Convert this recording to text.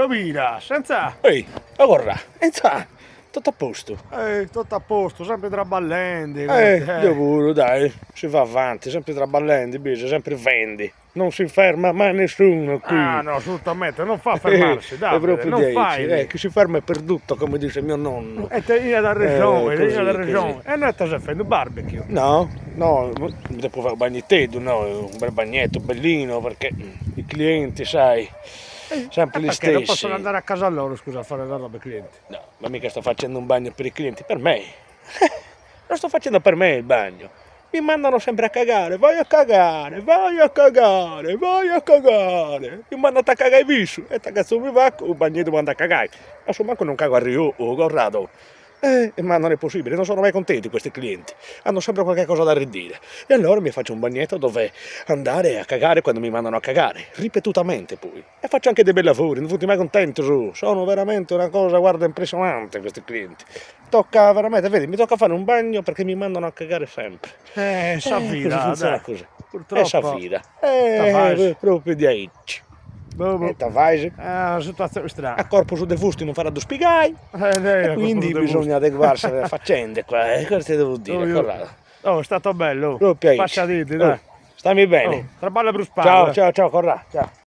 Mira, senza... Ehi, guarda, tutto a posto. Tutto a posto, sempre traballando. Io pure, dai, si va avanti, sempre traballando, invece, sempre vendi. Non si ferma mai nessuno qui. Ah, no, assolutamente, non fa fermarsi, È Davide, proprio non 10, fai. chi si ferma è perduto, come dice mio nonno. E te vieni dalla regione, Così, vieni dalla così. regione. E noi ti fai un barbecue. No, dopo fare un bagnetto, no, un bel bagnetto bellino, perché i clienti, sai, sempre gli Perché non stessi. possono andare a casa loro, scusa, a fare la roba ai clienti. No, ma mica sto facendo un bagno per i clienti, per me. Lo sto facendo per me il bagno. Mi mandano sempre a cagare, vai a cagare, vai a cagare, vai a cagare. Mi mandano a cagare viso, e cazzo mi va, un bagnetto manda a cagare. Ma insomma, manco non cago a Rio, Corrado. Ma non è possibile, non sono mai contenti questi clienti, hanno sempre qualche cosa da ridire. E allora mi faccio un bagnetto dove andare a cagare quando mi mandano a cagare, ripetutamente poi. E faccio anche dei bei lavori, non tutti mai contenti su. Sono veramente una cosa, guarda, impressionante questi clienti. Tocca veramente, vedi, mi tocca fare un bagno perché mi mandano a cagare sempre. Sa Così vita, funziona dai. così. Purtroppo. Sa vita. fai. Proprio di aici. E te vai. È una situazione A strana. corpo su de fusti non farà due spigai. E quindi bisogna adeguarsi alle faccende qua, questo devo dire, Corrado. Oh, è stato bello. Proprio aici. Passatiti, dai. Stammi bene. Traballa per Ciao, ciao, ciao, Corrado. Ciao.